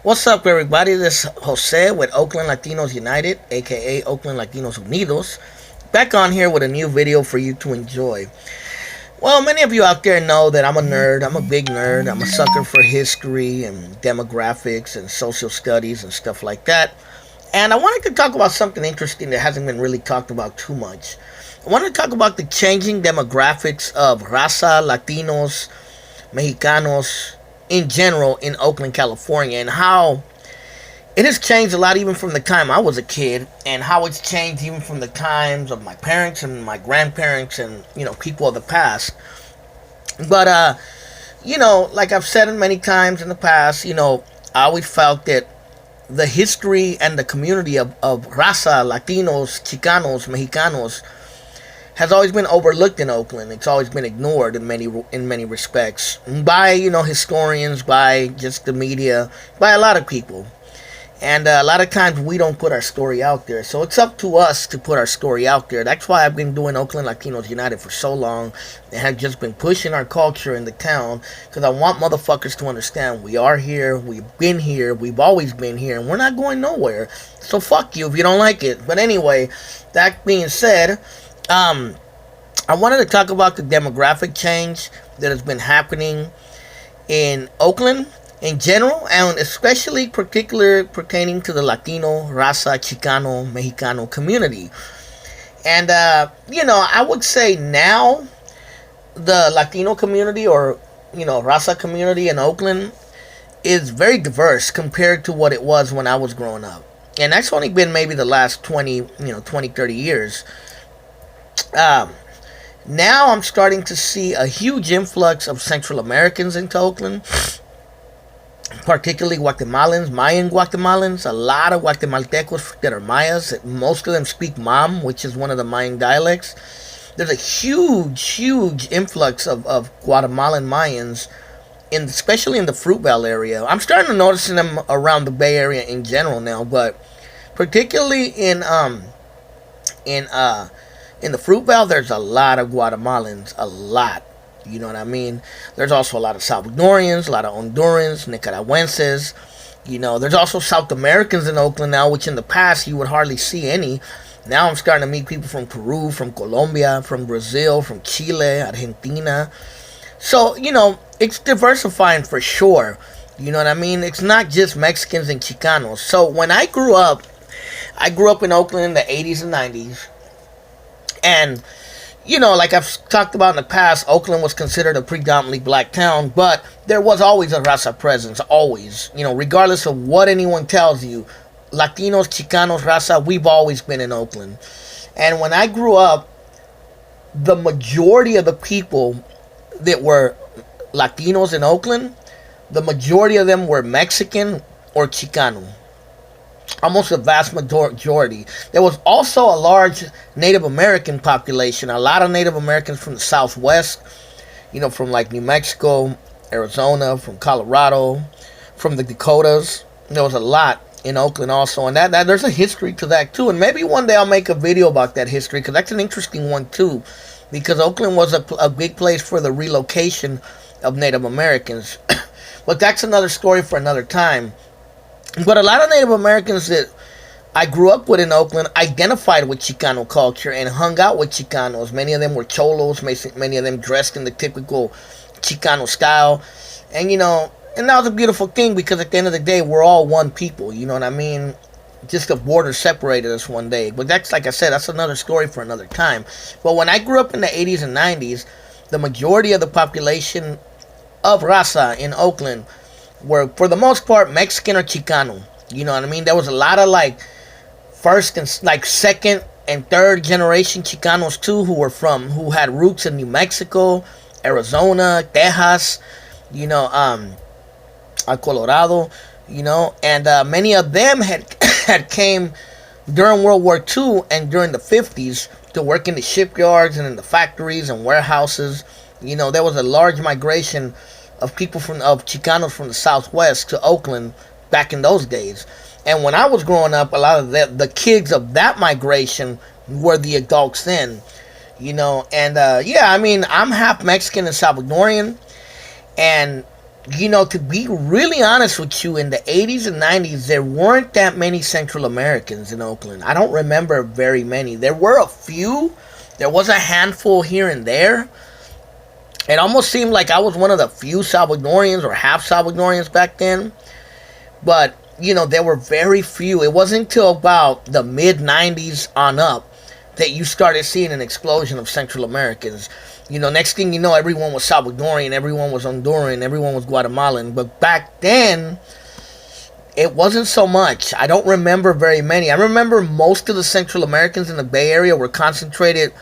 What's up, everybody? This is Jose with Oakland Latinos United, aka Oakland Latinos Unidos, back on here with a new video for you to enjoy. Well, many of you out there know that I'm a nerd. I'm a big nerd. I'm a sucker for history and demographics and social studies and stuff like that. And I wanted to talk about something interesting that hasn't been really talked about too much. I want to talk about the changing demographics of Raza, Latinos, Mexicanos, in general in Oakland, California, and how it has changed a lot even from the time I was a kid, and how it's changed even from the times of my parents and my grandparents and people of the past. But like I've said it many times in the past, I always felt that the history and the community of Raza, Latinos, Chicanos, Mexicanos has always been overlooked in Oakland. It's always been ignored in many respects by historians, by just the media, by a lot of people. And a lot of times we don't put our story out there. So it's up to us to put our story out there. That's why I've been doing Oakland Latinos United for so long and have just been pushing our culture in the town, because I want motherfuckers to understand we are here, we've been here, we've always been here, and we're not going nowhere. So fuck you if you don't like it. But anyway, that being said, I wanted to talk about the demographic change that has been happening in Oakland in general, and especially pertaining to the Latino, Raza, Chicano, Mexicano community. And, I would say now the Latino community, or, Raza community in Oakland is very diverse compared to what it was when I was growing up. And that's only been maybe the last 30 years. Now I'm starting to see a huge influx of Central Americans into Oakland, particularly Guatemalans, Mayan Guatemalans, a lot of Guatemaltecos that are Mayas. Most of them speak Mam, which is one of the Mayan dialects. There's a huge influx of Guatemalan Mayans, especially in the Fruitvale area. I'm starting to notice them around the Bay Area in general now, but particularly in the Fruitvale, there's a lot of Guatemalans, a lot. You know what I mean? There's also a lot of Salvadorians, a lot of Hondurans, Nicaraguenses. There's also South Americans in Oakland now, which in the past you would hardly see any. Now I'm starting to meet people from Peru, from Colombia, from Brazil, from Chile, Argentina. So, it's diversifying for sure. You know what I mean? It's not just Mexicans and Chicanos. So when I grew up in Oakland in the 80s and 90s. And, like I've talked about in the past, Oakland was considered a predominantly black town, but there was always a Raza presence, always. Regardless of what anyone tells you, Latinos, Chicanos, Raza, we've always been in Oakland. And when I grew up, the majority of the people that were Latinos in Oakland, the majority of them were Mexican or Chicano. Almost a vast majority. There was also a large Native American population. A lot of Native Americans from the Southwest, from like New Mexico, Arizona, from Colorado, from the Dakotas. There was a lot in Oakland also, and that there's a history to that too. And maybe one day I'll make a video about that history, because that's an interesting one too. Because Oakland was a big place for the relocation of Native Americans. But that's another story for another time. But a lot of Native Americans that I grew up with in Oakland identified with Chicano culture and hung out with Chicanos. Many of them were cholos, many of them dressed in the typical Chicano style. And, and that was a beautiful thing, because at the end of the day, we're all one people, you know what I mean? Just the border separated us one day. But that's, like I said, that's another story for another time. But when I grew up in the 80s and 90s, the majority of the population of Raza in Oakland were, for the most part, Mexican or Chicano. You know what I mean? There was a lot of first and second and third generation Chicanos too, who had roots in New Mexico, Arizona, Texas, Colorado, and many of them had came during World War II and during the 50s to work in the shipyards and in the factories and warehouses. There was a large migration of people of Chicanos from the Southwest to Oakland back in those days. And when I was growing up, a lot of the kids of that migration were the adults then. And I'm half Mexican and Salvadorian, and To be really honest with you, in the 80s and 90s, there weren't that many Central Americans in Oakland. I don't remember very many. There were a few. There was a handful here and there. It almost seemed like I was one of the few Salvadorians or half Salvadorians back then. But, there were very few. It wasn't until about the mid-90s on up that you started seeing an explosion of Central Americans. Next thing you know, everyone was Salvadorian, everyone was Honduran, everyone was Guatemalan. But back then, it wasn't so much. I don't remember very many. I remember most of the Central Americans in the Bay Area were concentrated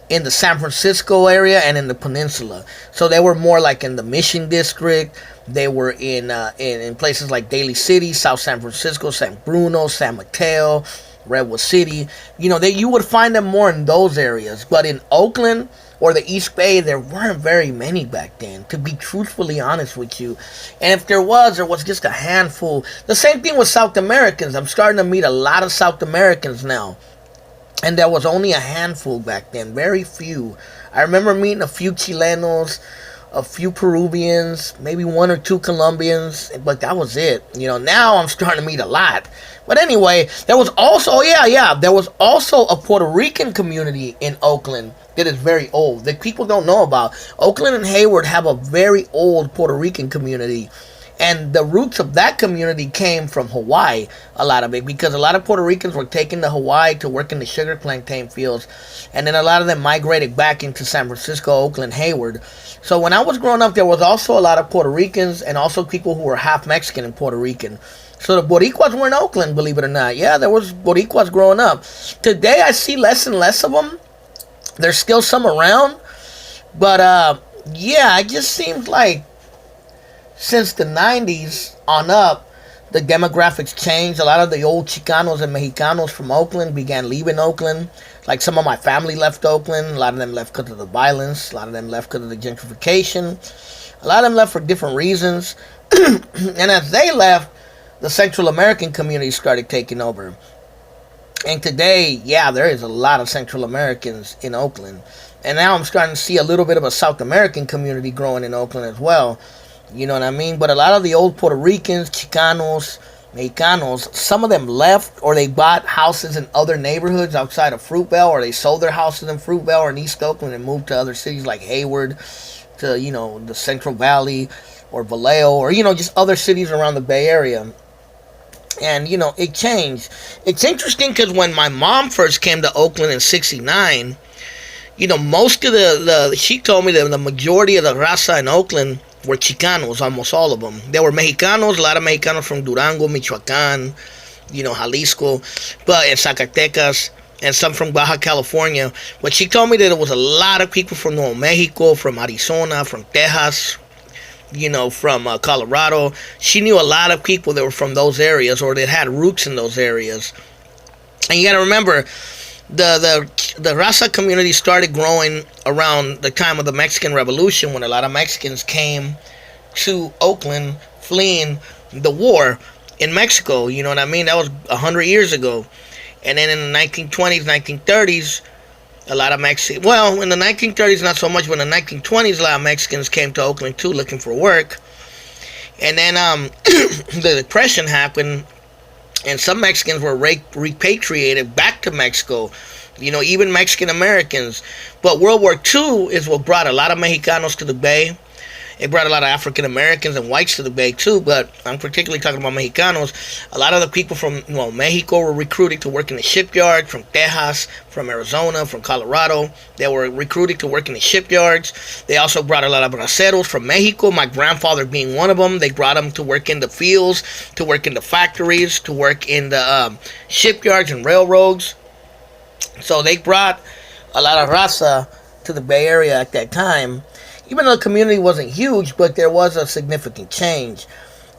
in the San Francisco area and in the peninsula. So they were more like in the Mission District. They were in places like Daly City, South San Francisco, San Bruno, San Mateo, Redwood City. You would find them more in those areas. But in Oakland or the East Bay, there weren't very many back then, to be truthfully honest with you. And if there was just a handful. The same thing with South Americans. I'm starting to meet a lot of South Americans now. And there was only a handful back then, very few. I remember meeting a few Chilenos, a few Peruvians, maybe one or two Colombians, but that was it. Now I'm starting to meet a lot. But anyway, there was also, there was also a Puerto Rican community in Oakland that is very old, that people don't know about. Oakland and Hayward have a very old Puerto Rican community. And the roots of that community came from Hawaii, a lot of it, because a lot of Puerto Ricans were taken to Hawaii to work in the sugar plantain fields. And then a lot of them migrated back into San Francisco, Oakland, Hayward. So when I was growing up, there was also a lot of Puerto Ricans and also people who were half Mexican and Puerto Rican. So the Boricuas were in Oakland, believe it or not. Yeah, there was Boricuas growing up. Today, I see less and less of them. There's still some around. But, it just seems like since the 90s on up, the demographics changed. A lot of the old Chicanos and Mexicanos from Oakland began leaving Oakland. Like some of my family left Oakland. A lot of them left because of the violence. A lot of them left because of the gentrification. A lot of them left for different reasons. And as they left, the Central American community started taking over. And today, there is a lot of Central Americans in Oakland. And now I'm starting to see a little bit of a South American community growing in Oakland as well. You know what I mean? But a lot of the old Puerto Ricans, Chicanos, Mexicanos, some of them left or they bought houses in other neighborhoods outside of Fruitvale, or they sold their houses in Fruitvale or in East Oakland and moved to other cities like Hayward, to, the Central Valley or Vallejo, or, just other cities around the Bay Area. And, it changed. It's interesting because when my mom first came to Oakland in 69, most of she told me that the majority of the Raza in Oakland were Chicanos, almost all of them. There were Mexicanos, a lot of Mexicanos from Durango, Michoacán, Jalisco, and Zacatecas, and some from Baja California. But she told me that there was a lot of people from Nuevo Mexico, from Arizona, from Texas, from Colorado. She knew a lot of people that were from those areas or that had roots in those areas. And you got to remember, the Raza community started growing around the time of the Mexican Revolution, when a lot of Mexicans came to Oakland fleeing the war in Mexico. You know what I mean? That was 100 years ago. And then in the 1920s, 1930s, a lot of Mexicans, in the 1930s not so much, but in the 1920s, a lot of Mexicans came to Oakland too, looking for work. And then the Depression happened, and some Mexicans were repatriated back to Mexico, even Mexican Americans. But World War II is what brought a lot of Mexicanos to the Bay. It brought a lot of African Americans and whites to the Bay too, but I'm particularly talking about Mexicanos. A lot of the people from Mexico were recruited to work in the shipyard, from Texas, from Arizona, from Colorado. They were recruited to work in the shipyards. They also brought a lot of braceros from Mexico, my grandfather being one of them. They brought them to work in the fields, to work in the factories, to work in the shipyards and railroads. So they brought a lot of Raza to the Bay Area at that time. Even though the community wasn't huge, but there was a significant change.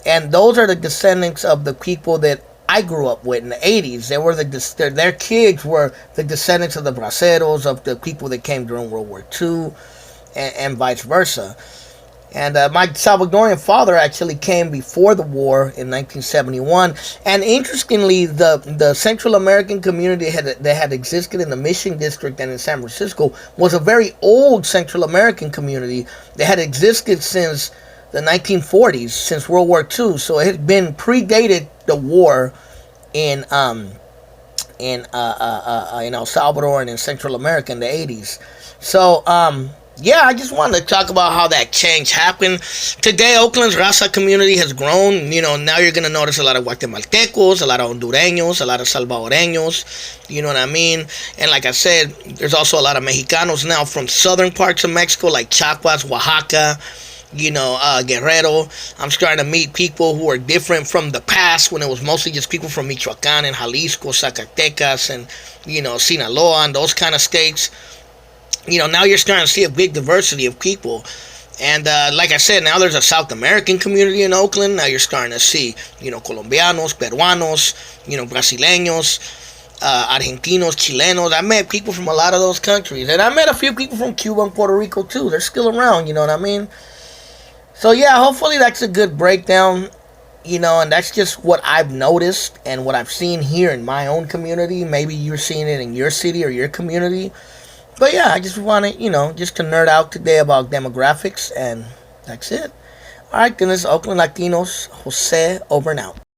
And those are the descendants of the people that I grew up with in the 80s. They were their kids were the descendants of the braceros, of the people that came during World War II, and vice versa. And my Salvadorian father actually came before the war in 1971. And interestingly, the Central American community that had existed in the Mission District and in San Francisco was a very old Central American community that had existed since the 1940s, since World War II. So it had been predated the war in in El Salvador and in Central America in the 80s. So yeah, I just wanted to talk about how that change happened. Today, Oakland's Raza community has grown. You know, now you're going to notice a lot of Guatemaltecos, a lot of Hondureños, a lot of Salvadoreños. You know what I mean? And like I said, there's also a lot of Mexicanos now from southern parts of Mexico, like Chiapas, Oaxaca, Guerrero. I'm starting to meet people who are different from the past when it was mostly just people from Michoacan and Jalisco, Zacatecas, and, Sinaloa and those kind of states. Now you're starting to see a big diversity of people. And like I said, now there's a South American community in Oakland. Now you're starting to see, Colombianos, Peruanos, Brasileños, Argentinos, Chilenos. I met people from a lot of those countries. And I met a few people from Cuba and Puerto Rico too. They're still around, you know what I mean? So yeah, hopefully that's a good breakdown. And that's just what I've noticed and what I've seen here in my own community. Maybe you're seeing it in your city or your community. But yeah, I just wanted, just to nerd out today about demographics, and that's it. Alright, then this is Oakland Latinos, Jose, over and out.